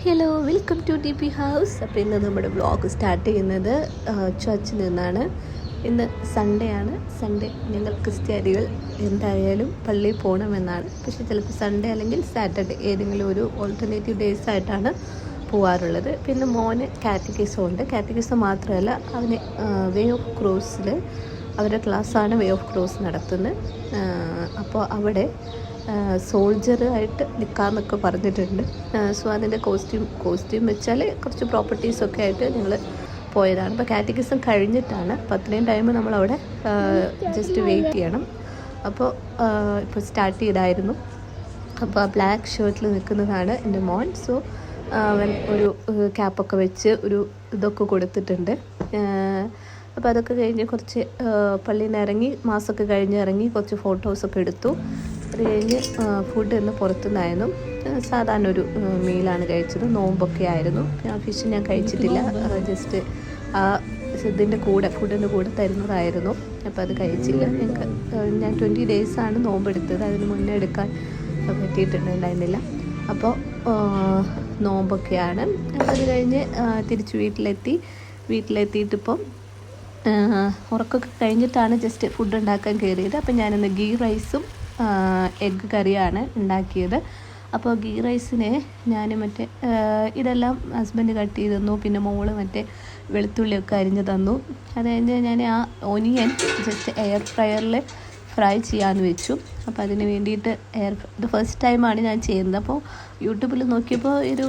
Hello, welcome to T P house. അപ്പോൾ ഇന്ന് നമ്മുടെ വ്ളോഗ് സ്റ്റാർട്ട് ചെയ്യുന്നത് ചർച്ചിൽ നിന്നാണ്. ഇന്ന് സൺഡേ ആണ്. സൺഡേ ഞങ്ങൾ ക്രിസ്ത്യാനികൾ എന്തായാലും പള്ളിയിൽ പോകണമെന്നാണ്. പക്ഷേ ചിലപ്പോൾ സൺഡേ അല്ലെങ്കിൽ സാറ്റർഡേ ഏതെങ്കിലും ഒരു ഓൾട്ടർനേറ്റീവ് ഡേയ്സ് ആയിട്ടാണ് പോകാറുള്ളത്. പിന്നെ മോന് കാറ്റഗിസം ഉണ്ട്. കാറ്റഗിസം മാത്രമല്ല, അവന് വേ ഓഫ് ക്രോസിൽ അവരുടെ ക്ലാസ്സാണ് വേ ഓഫ് ക്രോസ് നടത്തുന്നത്. അപ്പോൾ അവിടെ സോൾജറായിട്ട് നിൽക്കാമെന്നൊക്കെ പറഞ്ഞിട്ടുണ്ട്. സോ അതിൻ്റെ കോസ്റ്റ്യൂം വെച്ചാൽ കുറച്ച് പ്രോപ്പർട്ടീസൊക്കെ ആയിട്ട് ഞങ്ങൾ പോയതാണ്. അപ്പോൾ കാറ്റഗിസം കഴിഞ്ഞിട്ടാണ്. അപ്പോൾ അത്രയും ടൈം നമ്മളവിടെ ജസ്റ്റ് വെയിറ്റ് ചെയ്യണം. അപ്പോൾ ഇപ്പോൾ സ്റ്റാർട്ട് ചെയ്തായിരുന്നു. അപ്പോൾ ആ ബ്ലാക്ക് ഷർട്ടിൽ നിൽക്കുന്നതാണ് എൻ്റെ മോൻ. സോ അവൻ ഒരു ക്യാപ്പൊക്കെ വെച്ച് ഒരു ഇതൊക്കെ കൊടുത്തിട്ടുണ്ട്. അപ്പോൾ അതൊക്കെ കഴിഞ്ഞ് കുറച്ച് പള്ളിയിൽ നിന്ന് ഇറങ്ങി, മാസമൊക്കെ കഴിഞ്ഞ് ഇറങ്ങി കുറച്ച് ഫോട്ടോസൊക്കെ എടുത്തു. അത് കഴിഞ്ഞ് ഫുഡ് ഇന്ന് പുറത്തുനിന്നായിരുന്നു. സാധാരണ ഒരു മീലാണ് കഴിച്ചത്. നോമ്പൊക്കെ ആയിരുന്നു. ഫിഷ് ഞാൻ കഴിച്ചിട്ടില്ല. ജസ്റ്റ് ആ ഇതിൻ്റെ കൂടെ ഫുഡിൻ്റെ കൂടെ തരുന്നതായിരുന്നു. അപ്പോൾ അത് കഴിച്ചില്ല. ഞാൻ 20 ഡേയ്സാണ് നോമ്പെടുത്തത്. അതിന് മുന്നേ എടുക്കാൻ പറ്റിയിട്ടുണ്ടായിരുന്നില്ല. അപ്പോൾ നോമ്പൊക്കെയാണ്. അത് കഴിഞ്ഞ് തിരിച്ച് വീട്ടിലെത്തിയിട്ടിപ്പം ഉറക്കമൊക്കെ കഴിഞ്ഞിട്ടാണ് ജസ്റ്റ് ഫുഡ് ഉണ്ടാക്കാൻ കയറിയത്. അപ്പോൾ ഞാനിന്ന് ഗീ റൈസും എഗ്ഗ് കറിയാണ് ഉണ്ടാക്കിയത്. അപ്പോൾ ഗീ റൈസിന് ഞാൻ ഇതെല്ലാം ഹസ്ബൻഡ് കട്ട് ചെയ്ത് തന്നു. പിന്നെ മോള് വെളുത്തുള്ളിയൊക്കെ അരിഞ്ഞ് തന്നു. അത് കഴിഞ്ഞ് ഞാൻ ആ ഒനിയൻ ജസ്റ്റ് എയർ ഫ്രയറിൽ ഫ്രൈ ചെയ്യാമെന്ന് വെച്ചു. അപ്പോൾ അതിന് വേണ്ടിയിട്ട് ഇത് ഫസ്റ്റ് ടൈമാണ് ഞാൻ ചെയ്യുന്നത്. അപ്പോൾ യൂട്യൂബിൽ നോക്കിയപ്പോൾ ഒരു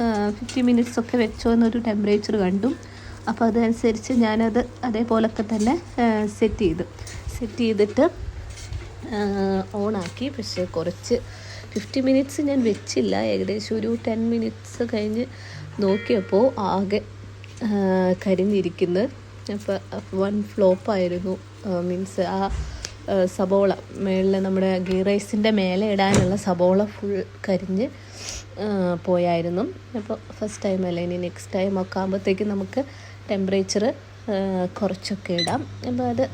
50 മിനിറ്റ്സ് ഒക്കെ വെച്ചോ എന്നൊരു ടെമ്പറേച്ചർ കണ്ടു. അപ്പോൾ അതനുസരിച്ച് ഞാനത് അതേപോലൊക്കെ തന്നെ സെറ്റ് ചെയ്തിട്ട് ഓണാക്കി. പക്ഷേ കുറച്ച് 50 മിനിറ്റ്സ് ഞാൻ വെച്ചില്ല. ഏകദേശം ഒരു 10 മിനിറ്റ്സ് കഴിഞ്ഞ് നോക്കിയപ്പോൾ ആകെ കരിഞ്ഞിരിക്കുന്നത്. അപ്പോൾ വൺ ഫ്ലോപ്പായിരുന്നു. മീൻസ് ആ സബോള മേളിൽ നമ്മുടെ ഗീ റൈസിൻ്റെ മേലെ ഇടാനുള്ള സബോള ഫുൾ കരിഞ്ഞ് പോയായിരുന്നു. അപ്പോൾ ഫസ്റ്റ് ടൈം അല്ല, ഇനി നെക്സ്റ്റ് ടൈം ഒക്കെ ആകുമ്പോഴത്തേക്കും നമുക്ക് ടെമ്പറേച്ചർ കുറച്ചൊക്കെ ഇടാം. അപ്പോൾ അത്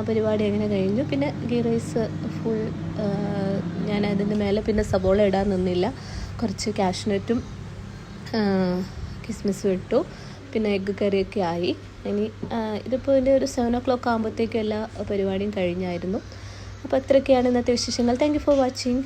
പരിപാടി എങ്ങനെ കഴിഞ്ഞു. പിന്നെ ഗീ റൈസ് ഫുൾ ഞാൻ അതിൻ്റെ മേലെ പിന്നെ സബോള ഇടാൻ നിന്നില്ല. കുറച്ച് കാഷ്നട്ടും കിസ്മിസും ഇട്ടു. പിന്നെ എഗ്ഗ് കറിയൊക്കെ ആയി. ഇനി ഇതിപ്പോൾ ഇതിൻ്റെ ഒരു 7 o'clock ആകുമ്പോഴത്തേക്കും എല്ലാ പരിപാടിയും കഴിഞ്ഞായിരുന്നു. അപ്പോൾ അത്രയൊക്കെയാണ് ഇന്നത്തെ വിശേഷങ്ങൾ. Thank you for watching.